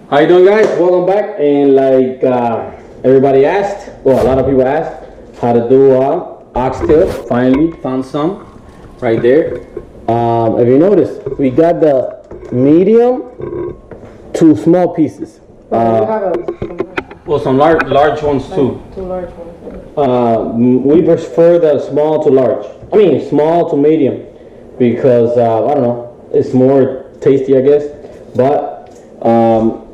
How you doing, guys? Welcome back. And like everybody asked, well, a lot of people asked how to do oxtail. Finally found some right there. If you notice, we got the medium to small pieces. Well, some large ones too. Two large ones. We prefer the small to large. I mean, small to medium because I don't know, it's more tasty, I guess. But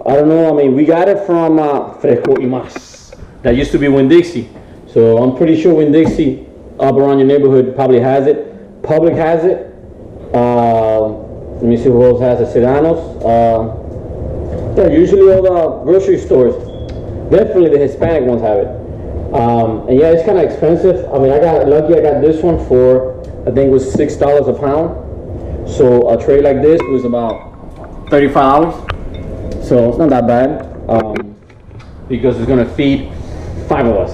I don't know. I mean, we got it from Fresco y Mas. That used to be Winn-Dixie. So I'm pretty sure Winn-Dixie up around your neighborhood probably has it. Public has it. Let me see who else has it. Sedano's. Yeah, usually all the grocery stores. Definitely the Hispanic ones have it. And yeah, it's kind of expensive. I mean, I got lucky. I got this one for, I think it was $6 a pound. So a tray like this was about $35. So it's not that bad. Because it's gonna feed 5 of us.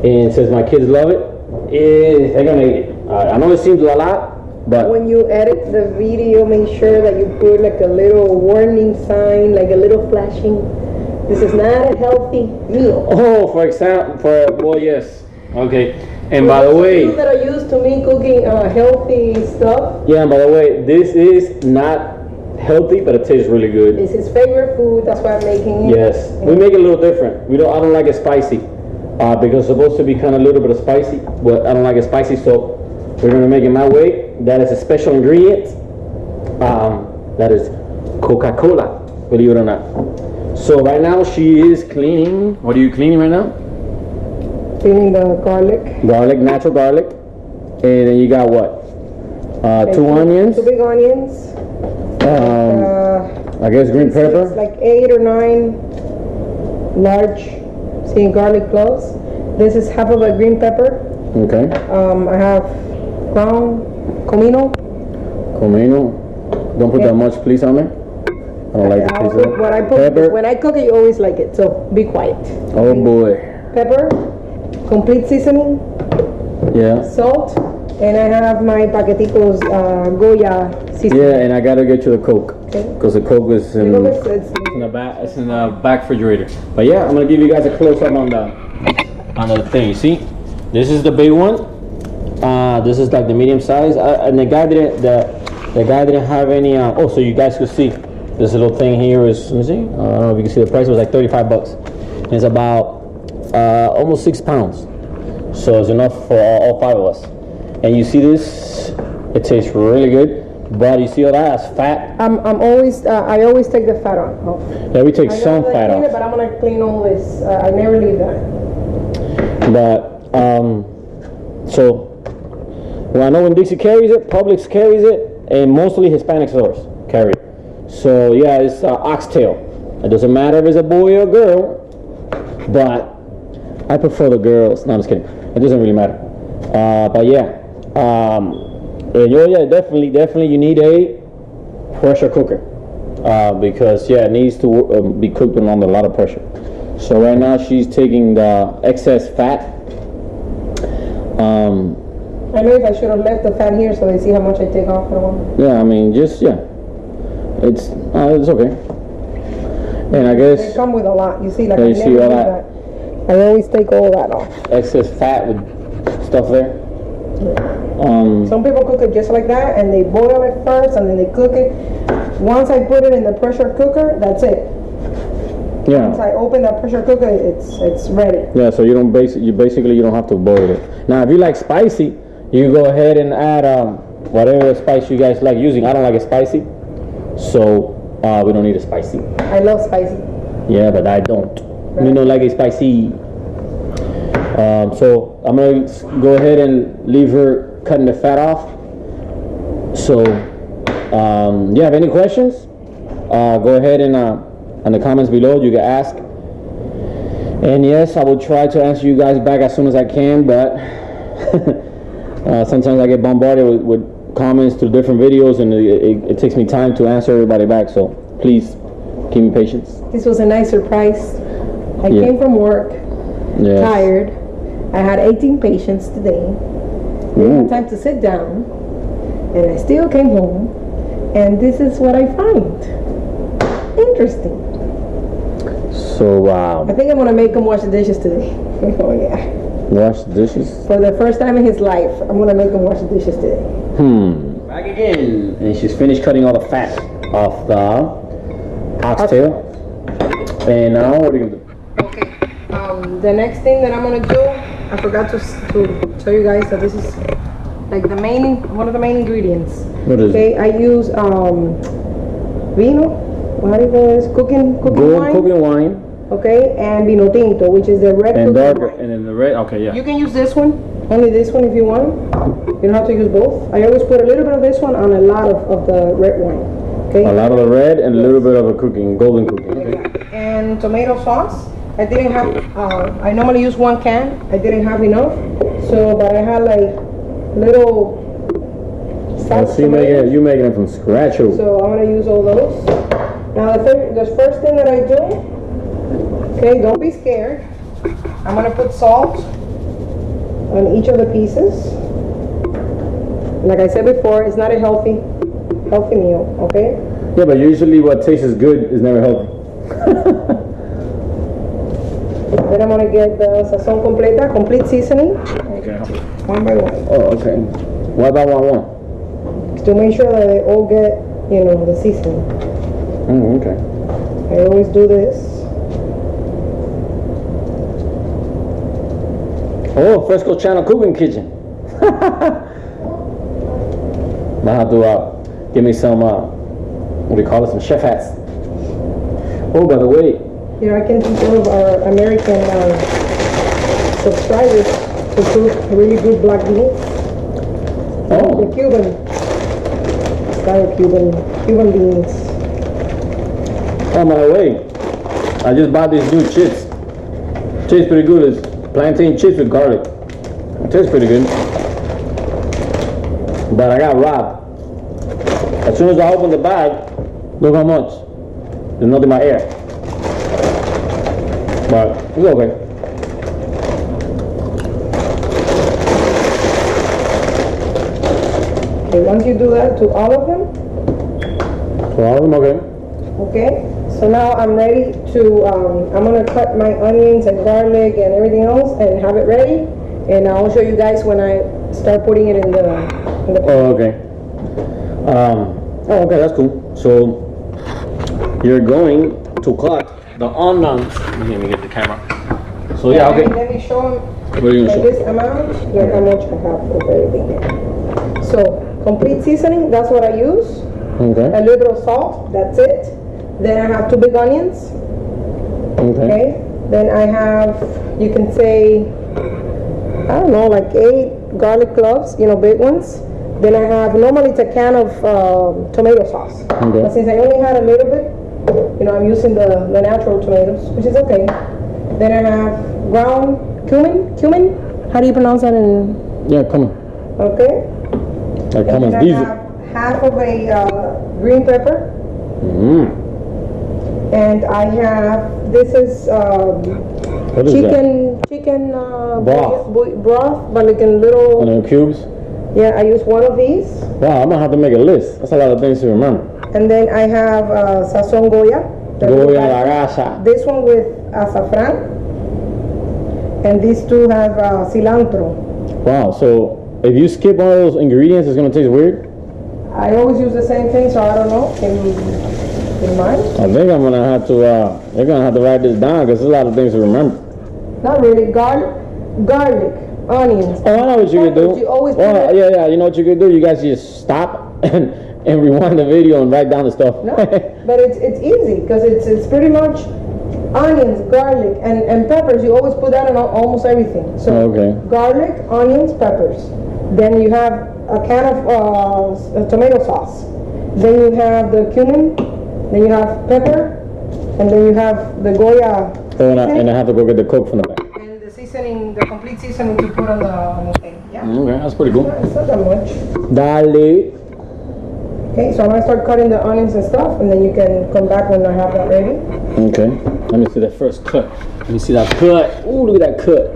And since my kids love it, they're gonna eat it. I know it seems a lot, but when you edit the video, make sure that you put like a little warning sign, like a little flashing. This is not a healthy meal. Oh, for example, well, yes. Okay. And by the way, people that are used to me cooking healthy stuff. Yeah, and by the way, this is not healthy, but it tastes really good. It's his favorite food. That's why I'm making it. Yes, we make it a little different. I don't like it spicy because it's supposed to be kind of a little bit of spicy, but I don't like it spicy, so we're gonna make it my way. That is a special ingredient. That is Coca-Cola, believe it or not. So right now she is cleaning. What are you cleaning right now? Cleaning the garlic. Garlic, natural garlic. And then you got what? Two onions. 2 big onions. I guess green pepper. It's like 8 or 9 large garlic cloves. This is half of a green pepper. Okay. I have ground comino. Don't put that much, please, on there. I don't like the taste of it. What I put pepper. When I cook it, you always like it. So be quiet. Oh boy. Pepper, complete seasoning. Yeah. Salt, and I have my paqueticos Goya seasoning. Yeah, and I gotta get you the Coke because the Coke is in the back. It's in the back refrigerator. But yeah, I'm gonna give you guys a close up on the thing. See, this is the big one. This is like the medium size. And the guy didn't have any. So you guys could see this little thing here is. Let me see. I don't know if you can see the price. It was like $35. And it's about almost 6 pounds. So it's enough for all 5 of us. And you see this, it tastes really good. But you see all that? That's fat. I always take the fat off. Yeah, we take some fat off. But I'm gonna clean all this. I never leave that. But so well, I know when Dixie carries it, Publix carries it, and mostly Hispanic stores carry it. So yeah, it's oxtail. It doesn't matter if it's a boy or a girl, but I prefer the girls. No, I'm just kidding. It doesn't really matter. But yeah. Yeah, definitely you need a pressure cooker because yeah, it needs to be cooked under a lot of pressure. So right now she's taking the excess fat. I know if I should have left the fat here so they see how much I take off for a while. Yeah, I mean it's okay. And I guess they come with a lot. You see, like you see all that. I always take all that off. Excess fat with stuff there. Some people cook it just like that, and they boil it first, and then they cook it. Once I put it in the pressure cooker, that's it. Yeah. Once I open that pressure cooker, it's ready. Yeah. So you don't you don't have to boil it. Now, if you like spicy, you go ahead and add whatever spice you guys like using. I don't like it spicy, so we don't need it spicy. I love spicy. Yeah, but I don't. Right. You don't like it spicy. So I'm gonna go ahead and leave her cutting the fat off. So, yeah, have any questions? Go ahead and in the comments below you can ask. And yes, I will try to answer you guys back as soon as I can. But sometimes I get bombarded with comments to different videos, and it takes me time to answer everybody back. So please keep me patience. This was a nice surprise. I came from work, tired. I had 18 patients today. Didn't have time to sit down, and I still came home, and this is what I find interesting. So, I think I'm gonna make him wash the dishes today. Oh yeah. Wash the dishes? For the first time in his life, I'm gonna make him wash the dishes today. Back again. And she's finished cutting all the fat off the oxtail. And now what are you gonna do? Okay. The next thing that I'm gonna do, I forgot to tell you guys that this is like one of the main ingredients. What is it? I use vino. What do you call this? Cooking wine. Cooking wine. Okay, and vino tinto, which is the red And cooking darker, wine. and then the red. Okay, yeah. You can use this one, only this one if you want. You don't have to use both. I always put a little bit of this one on a lot of the red wine. Okay. A lot of the red and a little bit of a golden cooking. Okay. And tomato sauce. I didn't have. I normally use 1 can. I didn't have enough, but I had like little. You making it from scratch. So I'm gonna use all those. Now the first thing that I do. Okay, don't be scared. I'm gonna put salt on each of the pieces. Like I said before, it's not a healthy meal, okay? Yeah, but usually what tastes good is never healthy. Then I'm gonna get the sazon completa, complete seasoning. Okay. One by one. Oh, okay. What about one? To make sure that they all get, the seasoning. Okay. I always do this. Oh, Fresco Channel Cooking Kitchen. Might have to give me some, what do you call it, some chef hats. Oh, by the way. I can teach all of our American subscribers to cook really good black beans. Oh. The Cuban beans. On my way. I just bought these new chips. Tastes pretty good. It's plantain chips with garlic. It tastes pretty good. But I got robbed. As soon as I opened the bag, look how much. There's nothing but air. But it's okay. Okay, once you do that to all of them. To all of them, okay. Okay, so now I'm ready to, I'm going to cut my onions and garlic and everything else and have it ready. And I'll show you guys when I start putting it in the Oh, okay. Okay, that's cool. So you're going to cut the onions. Let me get the camera. So yeah, okay. Let me show them. What are you gonna show? This amount, like how much I have of everything here. So complete seasoning, that's what I use. Okay. A little bit of salt, that's it. Then I have 2 big onions. Okay. Then I have, you can say, I don't know, like 8 garlic cloves, big ones. Then I have, normally it's a can of tomato sauce. Okay. But since I only had a little bit, I'm using the natural tomatoes, which is okay. Then I have ground cumin. How do you pronounce that in? Yeah, cumin. Okay. Like And then I have half of a green pepper. And I have, this is what is chicken broth, but like in little. And in cubes. Yeah, I use 1 of these. Wow, I'm gonna have to make a list. That's a lot of things to remember. And then I have sazon Goya. Goya la gasa. This one with azafran. And these 2 have cilantro. Wow, so if you skip one of those ingredients, it's gonna taste weird? I always use the same thing, so I don't know. In mind? I think I'm gonna have to, you're gonna have to write this down because there's a lot of things to remember. Not really. Garlic, onions. Oh, I know what you could do. You always yeah, you know what you could do? You guys just stop and rewind the video and write down the stuff. No, but it's easy because it's pretty much onions, garlic, and peppers. You always put that on almost everything. So garlic, onions, peppers. Then you have a can of tomato sauce. Then you have the cumin. Then you have pepper. And then you have the Goya. Oh, and I have to go get the Coke from the back. And the seasoning, the complete seasoning to put on the thing. Yeah. Okay, that's pretty cool. It's not that much. Dale. Okay, so I'm gonna start cutting the onions and stuff, and then you can come back when I have that ready. Okay, let me see that first cut. Let me see that cut. Ooh, look at that cut.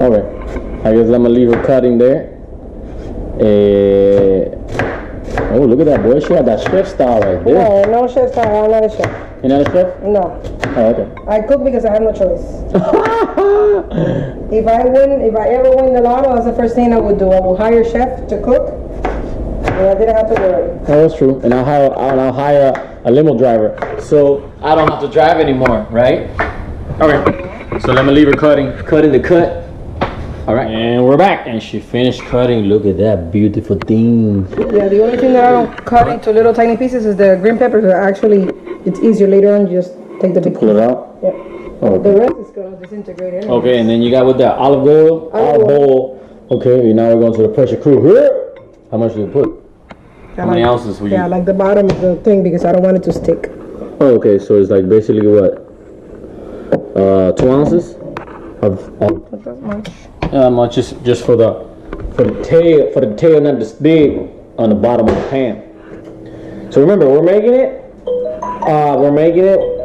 Okay, I guess I'm gonna leave her cutting there. Oh, look at that, boy. She got that chef style right there. No chef style. I'm not a chef. You're not a chef? No. Oh, okay. I cook because I have no choice. If I ever win the lotto, that's the first thing I would do. I would hire a chef to cook, and I didn't have to worry. Oh, that's true. And I'll hire a limo driver, so I don't have to drive anymore, right? Okay. So let me leave her cutting the cut. All right, and we're back, and she finished cutting. Look at that beautiful thing. Yeah, the only thing that I don't cut into little tiny pieces is the green peppers. Actually, it's easier later on. You just take the big pull it out. Yeah. Oh, okay. The rest is gonna disintegrate anyway. Okay, and then you got with the olive oil. Okay, now we're going to the pressure cooker. How much do you put? How many ounces will you? Yeah, like the bottom of the thing because I don't want it to stick. Oh, okay, so it's like basically what? 2 ounces of. Not that much. Much just for the tail not to stick on the bottom of the pan. So remember, we're making it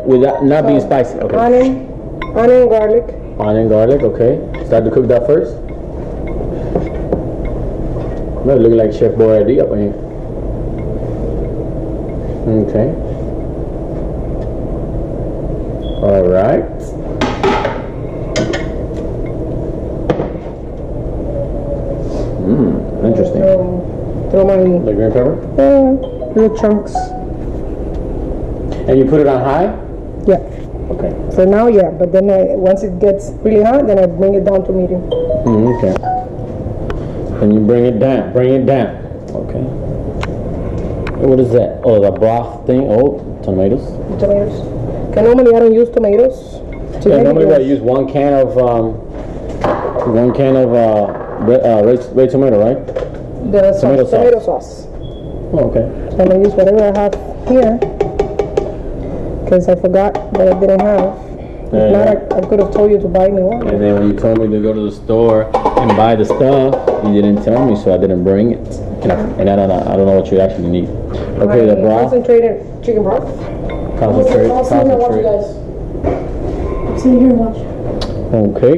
without not being spicy. Okay. Onion, garlic. Onion, garlic. Okay. Start to cook that first. That look like Chef Boyardee up in here. Okay. All right. Interesting. Throw my the green pepper? little chunks. And you put it on high? Yeah. Okay. For now, yeah. But then once it gets really hot, then I bring it down to medium. Okay. And you bring it down. Okay. What is that? Oh, the broth thing. Oh, tomatoes. Tomatoes. Okay, normally I don't use tomatoes. Yeah, normally I use 1 can of red tomato, right? The tomato sauce. Oh, okay. So I'm gonna use whatever I have here, because I forgot that I didn't have. If not, I could have told you to buy me one. And then when you told me to go to the store and buy the stuff, you didn't tell me, so I didn't bring it. And I don't know what you actually need. Okay, the broth. Concentrated chicken broth. Concentrate. I'll sit here and watch you guys. Sit here and watch. Okay.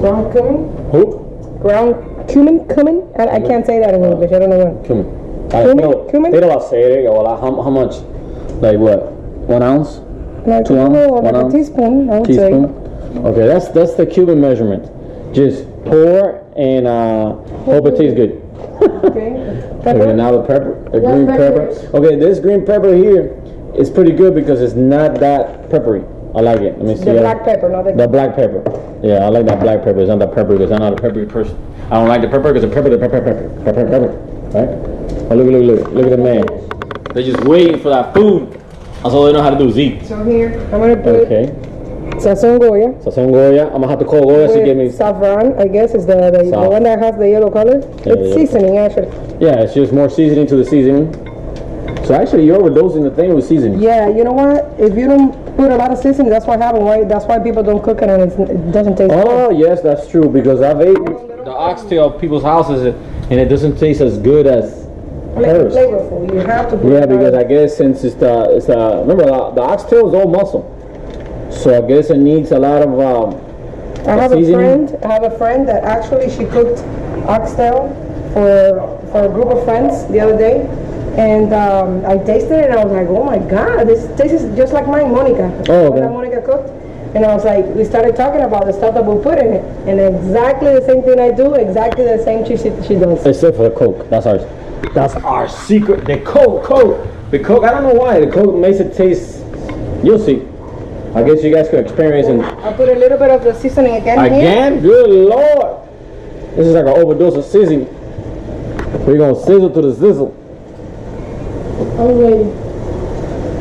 Ground cumin. Who? Ground cumin. I can't say that in English. I don't know what. Cumin. Cumin? They don't say it. How much? Like what? 1 ounce? Like 2 ounces? like a teaspoon, I would say. Okay, that's the cumin measurement. Just pour and hope it tastes good. Okay. Pepper. Okay, now the pepper, green pepper. Okay, this green pepper here is pretty good because it's not that peppery. I like it. Let me see. The black pepper, not the black pepper. Yeah, I like that black pepper. It's not that pepper because I'm not a peppery person. I don't like the pepper because the pepper. Right? Oh, look at the man. They're just waiting for that food. That's all they know how to do is eat. So here, I'm gonna put sazon Goya. I'm gonna have to call Goya to give me saffron. I guess is the one that has the yellow color. Yeah, it's seasoning actually. Yeah, it's just more seasoning to the seasoning. So actually, you're overdosing the thing with seasoning. Yeah, you know what? If you don't put a lot of seasoning, that's what happens. Right? That's why people don't cook it and it doesn't taste. Oh yes, that's true because I've ate the oxtail at people's houses and it doesn't taste as good as hers. Flavorful. You have to put Yeah, because I guess since it's remember the oxtail is all muscle, so I guess it needs a lot of I have seasoning. a friend that actually she cooked oxtail for a group of friends the other day, and I tasted it and I was like, oh my god, this tastes just like mine, Monica. Oh, okay. That Monica cooked, and I was like, we started talking about the stuff that we put in it, and exactly the same thing I do, exactly the same she does. Except for the Coke, that's ours. That's our secret. The Coke. The Coke. I don't know why the Coke makes it taste. You'll see. I guess you guys can experience and. I put a little bit of the seasoning again. Again? Good Lord! This is like an overdose of sizzling. We're gonna sizzle to the sizzle. I'm ready.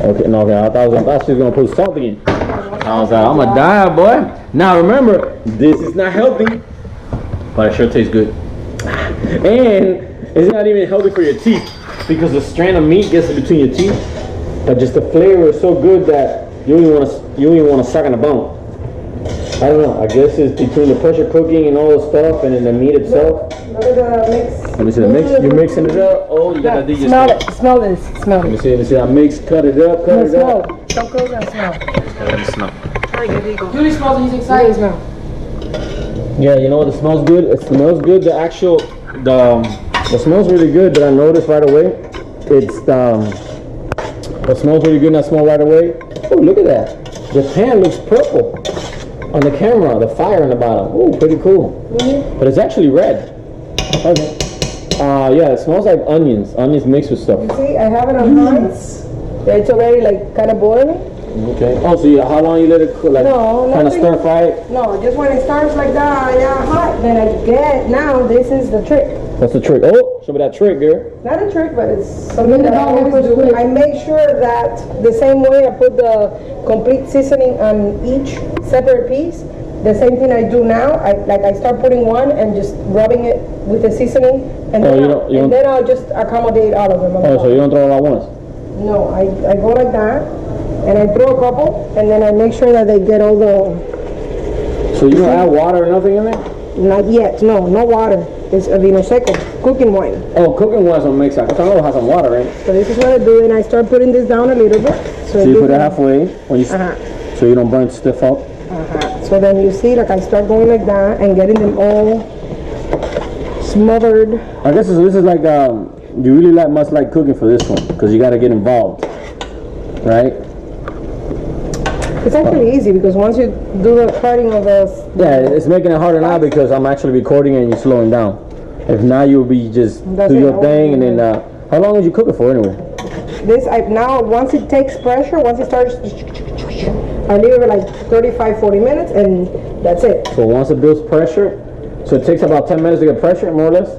Okay, no, okay. I thought she was gonna put salt again. I was like, I'm gonna die, boy. Now remember, this is not healthy, but it sure tastes good. And it's not even healthy for your teeth because the strand of meat gets in between your teeth. But just the flavor is so good that you don't even want to suck on the bone. I don't know. I guess it's between the pressure cooking and all the stuff and then the meat itself. Look at the mix. Let me see the mix. You're mixing it up. Oh, you gotta do your Smell stuff. it. Smell this. Smell Let me it. see that mix. Cut it up. Cut it Smell. up. Don't close and smell. Let me smell. Julie smells and he's excited. Smell. Yeah, you know what? It smells good. It smells good. The What smells really good that I noticed right away, it's what smells really good and I smell right away. Oh, look at that. The pan looks purple on the camera, the fire in the bottom. Oh, pretty cool. But it's actually red. Okay. Yeah, it smells like onions mixed with stuff. You see, I have it on high. It's already like kind of boiling. Okay. Oh, so how long you let it cook? Like, no, kind of stir fry it? No, just when it starts like that, yeah, hot, then I get, now this is the trick. What's the trick? Oh, show me that trick, girl. Not a trick, but it's something that I always do. I make sure that the same way I put the complete seasoning on each separate piece, the same thing I do now. I start putting one and just rubbing it with the seasoning, and then I'll just accommodate all of them. Oh, so you don't throw it all at once? No, I go like that, and I throw a couple, and then I make sure that they get all the... So you don't add water or nothing in there? Not yet, no water. It's a vino seco, cooking wine. Oh, cooking wine's gonna make sense. I know it has some water in it. So this is what I do, and I start putting this down a little bit. So you put it halfway, when you so you don't burn stiff up? So then you see, like I start going like that, and getting them all smothered. I guess this is like, you really must like cooking for this one, because you gotta get involved, right? It's actually easy because once you do the cutting of the... Yeah, it's making it harder now because I'm actually recording and you're slowing down. If not, you'll be just do your thing and then... how long would you cook it for anyway? Now, once it takes pressure, once it starts... I leave it for like 35-40 minutes and that's it. So once it builds pressure, so it takes about 10 minutes to get pressure, more or less?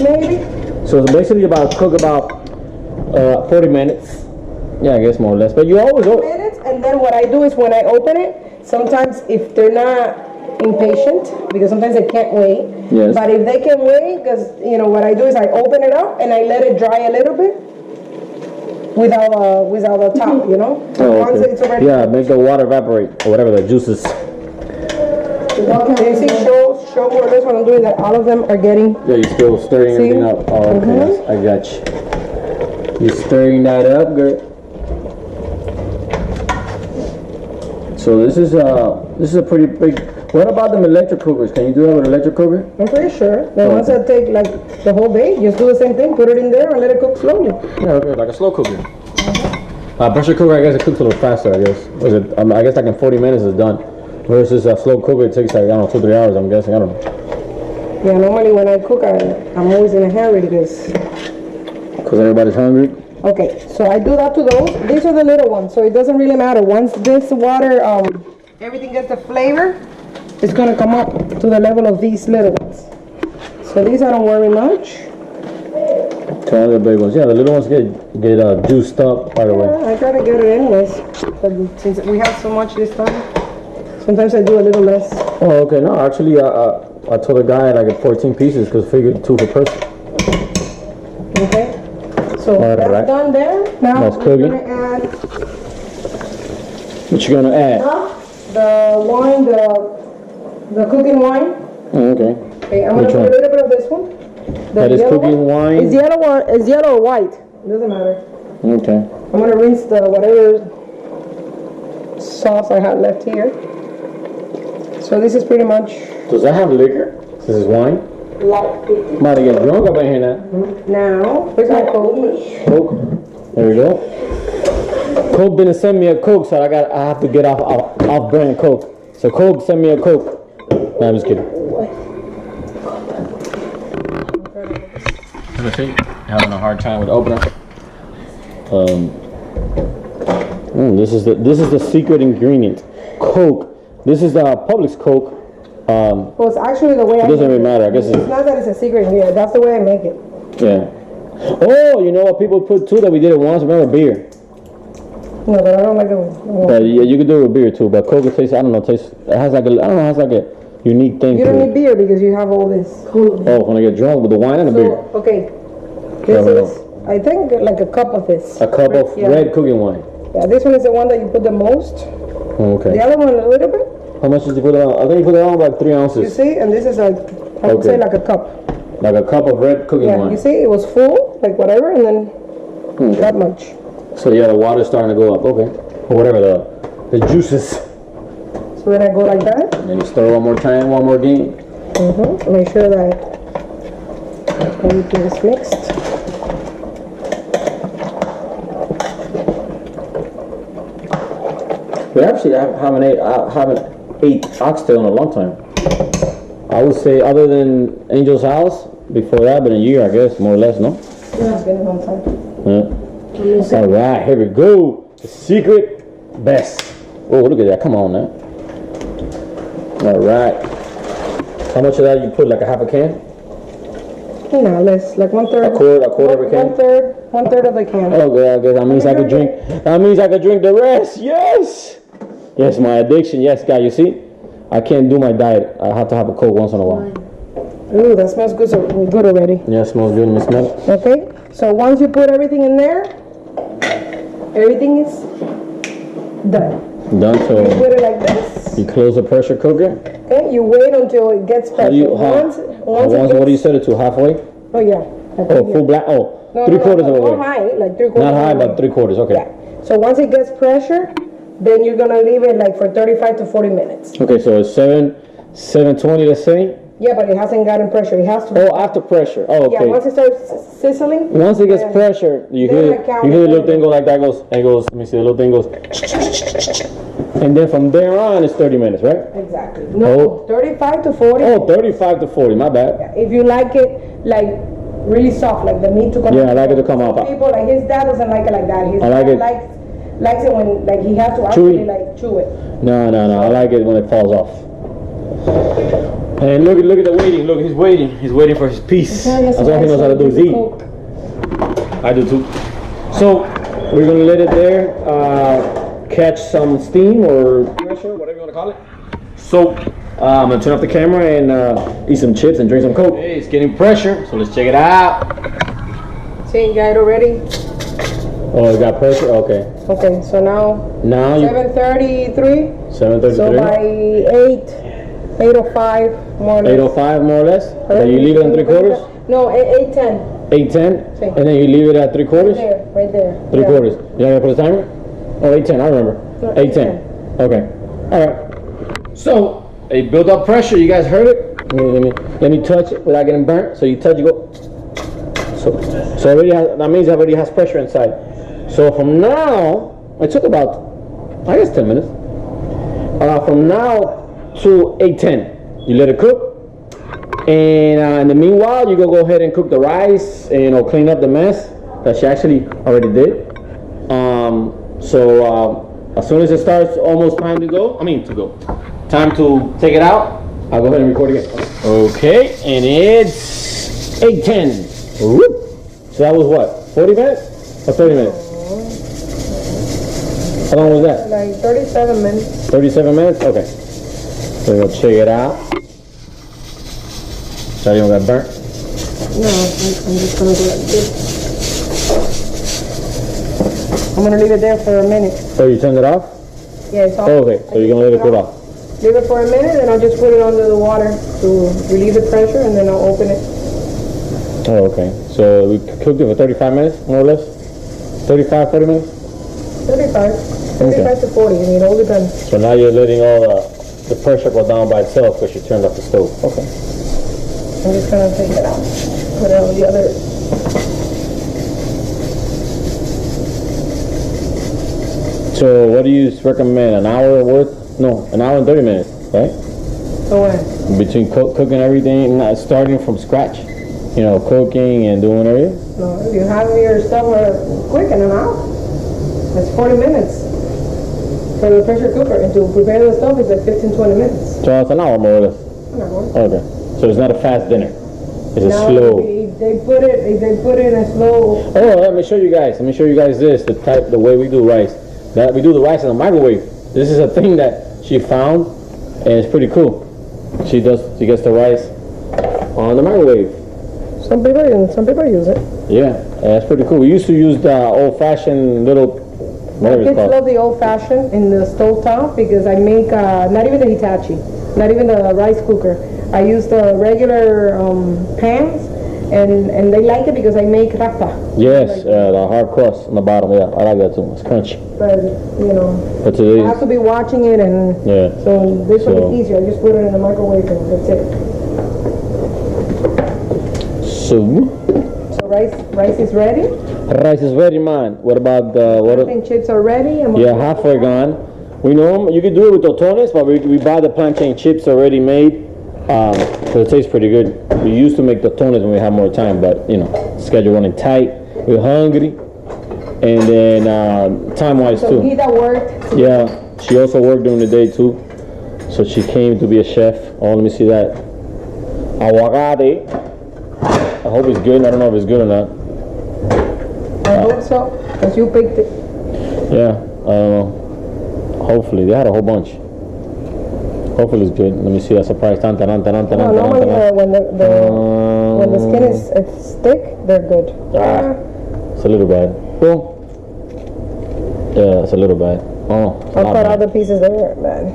Maybe. So it's basically cook about 40 minutes. Yeah, I guess more or less. But you always... minutes, and then what I do is when I open it, sometimes if they're not impatient, because sometimes they can't wait. Yes. But if they can wait, because what I do is I open it up and I let it dry a little bit without the top, Oh, okay. Once it's already... Yeah, make the water evaporate or whatever the juices. Okay, you see, show more or less what I'm doing, that all of them are getting... Yeah, you're still stirring everything up. Oh, okay, I got you. You're stirring that up, girl. So this is a pretty big. What about them electric cookers? Can you do that with an electric cooker? I'm pretty sure. The ones that take like the whole day, just do the same thing, put it in there and let it cook slowly. Yeah, okay, like a slow cooker. Pressure cooker, I guess it cooks a little faster. I guess. I guess like in 40 minutes it's done. Versus a slow cooker, it takes like 2-3 hours. I'm guessing. I don't know. Yeah, normally when I cook, I'm always in a hurry because everybody's hungry. Okay, so I do that to those. These are the little ones, so it doesn't really matter. Once this water, everything gets the flavor, it's gonna come up to the level of these little ones. So these I don't worry much. Try the big ones. Yeah, the little ones get juiced up right away. I try to get it anyways, but since we have so much this time, sometimes I do a little less. Oh, okay. No, actually, I told the guy I get 14 pieces because I figured 2 per person. Okay. So that's done there. Now that's cooking. What you gonna add? The wine, the cooking wine. Oh, okay. Okay, I'm gonna put a little bit of this one. That is cooking wine. It's yellow or white. It doesn't matter. Okay. I'm gonna rinse the whatever sauce I have left here. So this is pretty much. Does that have liquor? This is wine. I'm about to get drunk up in here now. Now, where's my Coke? Coke. There we go. Coke didn't send me a Coke, so I have to get off brand Coke. So Coke send me a Coke. No, I'm just kidding. Let me see. Having a hard time with the opener. This is the secret ingredient. Coke. This is the Publix Coke. Well, it's actually the way it doesn't really matter. I guess it's not that it's a secret ingredient. That's the way I make it. Yeah. Oh, you know what people put too that we did it once? Remember beer? No, but I don't like it. But yeah, you could do it with beer too. But Coke tastes, I don't know, it has like a unique thing. You don't need beer because you have all this. Oh, when I get drunk with the wine and the beer. Okay. This is, I think, like a cup of this. A cup of red cooking wine. Yeah, this one is the one that you put the most. Oh, okay. The other one a little bit. How much did you put it on? I think you put it on like 3 ounces. You see, and this is like, I would say like a cup. Like a cup of red cooking wine. You see, it was full, like whatever, and then that much. So yeah, the water's starting to go up. Okay. Or whatever the juices. So then I go like that. And then you stir one more time, one more game. Make sure that Everything is mixed. We actually haven't ate oxtail in a long time. I would say, other than Angel's house, before that, been a year, I guess, more or less, no? Yeah, it's been a long time. Yeah. All right, here we go. The secret best. Oh, look at that. Come on now. All right. How much of that you put? Like a half a can? No, less. Like 1/3. A quarter of a can? 1/3 of a can. Oh, good. That means I could drink. That means I could drink the rest. Yes. Yes, my addiction. Yes, guys. You see, I can't do my diet. I have to have a Coke once in a while. Ooh, that smells good. Good already. Yeah, it smells good. It smells. Okay. So once you put everything in there, everything is done. Done. So you put it like this. You close the pressure cooker. Okay. You wait until it gets pressure. Once what do you set it to? Halfway? Oh yeah. Full black. Oh, no, 3/4 of the way. Not high, like 3/4. Not high, but 3/4. Okay. Yeah. So once it gets pressure, then you're gonna leave it like for 35 to 40 minutes. Okay, so it's 720, let's say. Yeah, but it hasn't gotten pressure. It has to. Oh, after pressure. Oh, okay. Yeah, once it starts sizzling. Once it gets pressure, you hear the little thing go like that. It goes. Let me see. The little thing goes. And then from there on, it's 30 minutes, right? Exactly. No, 35 to 40. Oh, 35 to 40. My bad. Yeah, if you like it like really soft, like the meat to come out. Yeah, I like it to come out. People like his dad doesn't like it like that. His I like dad it. likes it when like he has to actually like chew it. No. I like it when it falls off. And look at the waiting. Look, he's waiting. He's waiting for his piece. That's all he knows how to do is eat. I do too. So we're gonna let it there catch some steam or pressure, whatever you wanna call it. So I'm gonna turn off the camera and eat some chips and drink some Coke. Hey, it's getting pressure, so let's check it out. See, you got it already? Oh, it got pressure. Okay. Okay, so now you 7:33. 7:33. So by 8:05 more or less. 8:05 more or less. Then you leave it at 3/4. No, 8:10. 8:10. And then you leave it at 3/4. Right there. 3/4. You gonna put a timer? Oh, 8:10. I remember. No, 8:10. Okay. All right. So it built up pressure. You guys heard it? Let me touch it without getting burnt. So you touch, you go. So already that means it already has pressure inside. So from now, it took about, I guess, 10 minutes. From now to 8:10, you let it cook. And in the meanwhile, you go ahead and cook the rice and clean up the mess that she actually already did. As soon as it starts almost time to go, time to take it out, I'll go ahead and record again. Okay, and it's 8:10. Whoop. So that was what, 40 minutes or 30 minutes? How long was that? Like 37 minutes. 37 minutes? Okay. So we'll check it out. So you don't got burnt? No, I'm just gonna do it like this. I'm gonna leave it there for a minute. So you turned it off? Yeah, it's off. Oh, okay, so you're gonna let it cool off. Leave it for a minute, and I'll just put it under the water to relieve the pressure, and then I'll open it. Oh, okay. So we cooked it for 35 minutes, more or less? 35, 40 minutes? 35. 35 to 40, it all depends. So now you're letting all the pressure go down by itself because you turned off the stove. Okay. I'm just gonna take it out. Put it on the other. So what do you recommend? An hour worth? No, an hour and 30 minutes, right? So what? Between cooking everything, not starting from scratch. You know, cooking and doing everything? No, if you have your stuff quick in an hour, that's 40 minutes. For the pressure cooker, and to prepare the stuff is like 15-20 minutes. So it's an hour more or less? An hour. Okay. So it's not a fast dinner. It's a slow. If they put it in a slow. Oh, let me show you guys. Let me show you guys the way we do rice. That we do the rice in the microwave. This is a thing that she found, and it's pretty cool. She gets the rice on the microwave. Some people use it. Yeah, that's pretty cool. We used to use the old-fashioned little. My kids love the old-fashioned in the stove top because I make not even the Hitachi, not even the rice cooker. I use the regular pans, and they like it because I make rapa. Yes, the hard crust on the bottom. Yeah, I like that too. It's crunchy. But I have to be watching it, and so this one is easier. I just put it in the microwave and that's it. So rice is ready. Rice is ready, man. What about the I think chips are ready. Yeah, halfway gone. We know you can do it with totones, but we buy the plantain chips already made. So it tastes pretty good. We used to make totones when we had more time, but you know, schedule running tight. We're hungry, and then time-wise so too. Gita worked. Yeah, she also worked during the day too. So she came to be a chef. Oh, let me see that. Aguacate. I hope it's good. I don't know if it's good or not. I hope so, because you picked it. Yeah, I don't know. Hopefully, they had a whole bunch. Hopefully it's good. Let me see that surprise. No, normally when the skin is thick, they're good. It's a little bad. Well, yeah, it's a little bad. Oh, I'll cut all the pieces there, man.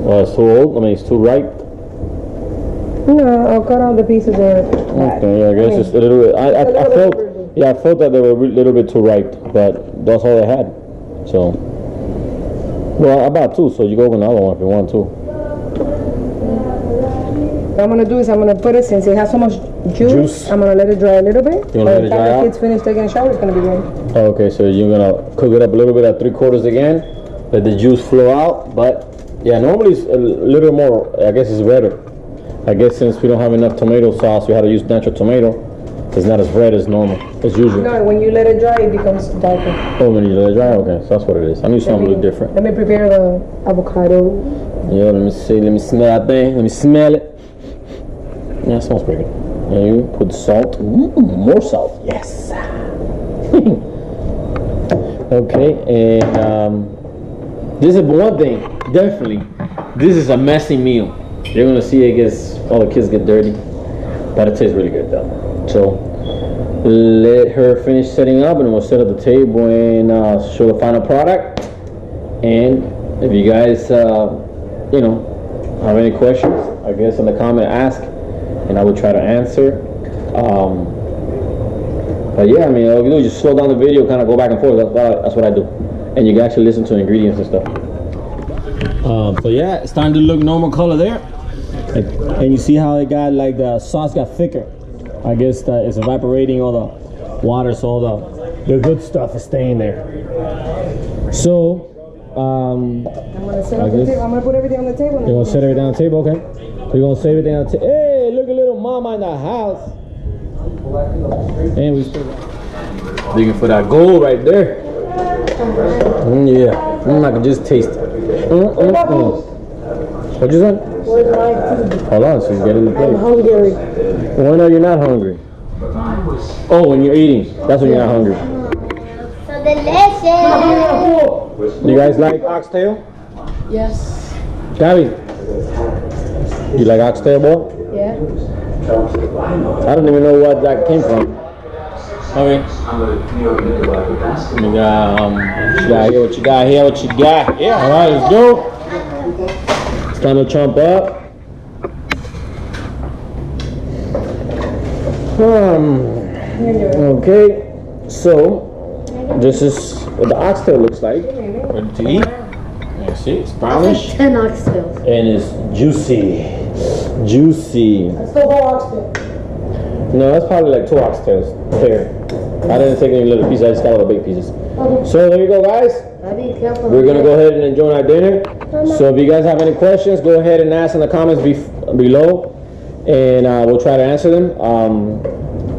Oh, it's too old? I mean, it's too ripe? No, I'll cut all the pieces there. Okay, yeah, I guess it's a little bit. I felt that they were a little bit too ripe, but that's all they had. So, well, I bought two, so you go with another one if you want to. What I'm gonna do is I'm gonna put it, since it has so much juice. I'm gonna let it dry a little bit. You wanna let it dry out? By the time the kids finish taking a shower, it's gonna be ready. Okay, so you're gonna cook it up a little bit at 3/4 again, let the juice flow out. But yeah, normally it's a little more. I guess it's redder. I guess since we don't have enough tomato sauce, we had to use natural tomato. It's not as red as normal, as usual. No, when you let it dry, it becomes darker. Oh, when you let it dry? Okay, so that's what it is. I knew something a little different. Let me prepare the avocado. Yeah, let me see. Let me smell that thing. Let me smell it. Yeah, it smells pretty good. And you put salt. More salt. Yes. Okay, and this is one thing. Definitely, this is a messy meal. You're gonna see it gets all the kids get dirty, but it tastes really good though. So let her finish setting up, and we'll set up the table and show the final product. And if you guys, you know, have any questions, I guess in the comment ask, and I will try to answer. But yeah, I mean, all you do is just slow down the video, kind of go back and forth. That's what I do, and you can actually listen to the ingredients and stuff. So yeah, it's starting to look normal color there. And you see how it got, like, the sauce got thicker. I guess that it's evaporating all the water, so all the good stuff is staying there. So I'm gonna set up the table. I'm gonna put everything on the table. You're gonna set everything on the table, okay? We're gonna set everything on the table. Hey, look at little mama in the house. And we still digging for that gold right there. Yeah, I can just taste it. What'd you say? Where's my food? Hold on, she's getting the plate. I'm hungry. When are you not hungry? Oh, when you're eating. That's when you're not hungry. So delicious. You guys like oxtail? Yes. Gabby, you like oxtail, boy? Yeah. I don't even know what that came from. Okay. You got here, what you got here, what you got. Yeah, all right, let's go. It's time to chomp up. Okay, so this is what the oxtail looks like. Ready to eat? You see, it's brownish. 10 oxtails. And it's juicy. Juicy. That's the whole oxtail. No, that's probably like 2 oxtails there. I didn't take any little pieces, I just got all the big pieces. So there you go, guys. We're gonna go ahead and enjoy our dinner. So if you guys have any questions, go ahead and ask in the comments below, and we'll try to answer them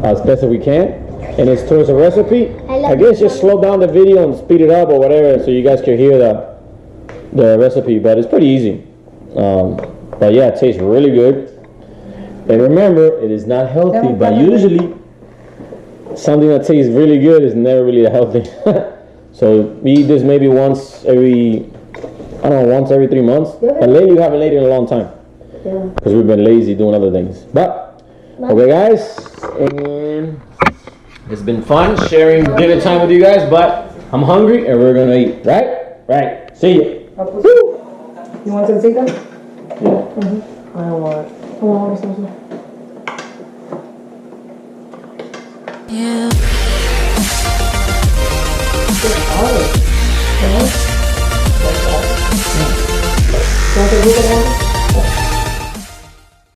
as best as we can. And it's towards a recipe. I guess just slow down the video and speed it up or whatever, so you guys can hear the recipe. But it's pretty easy. But yeah, it tastes really good. And remember, it is not healthy, but usually something that tastes really good is never really healthy. So we eat this maybe once every 3 months. But lately we haven't eaten in a long time. Because we've been lazy doing other things. But, okay guys, and it's been fun sharing dinner time with you guys, but I'm hungry and we're gonna eat, right? Right. See ya. You want some chicken? Yeah. I don't want it. I want some.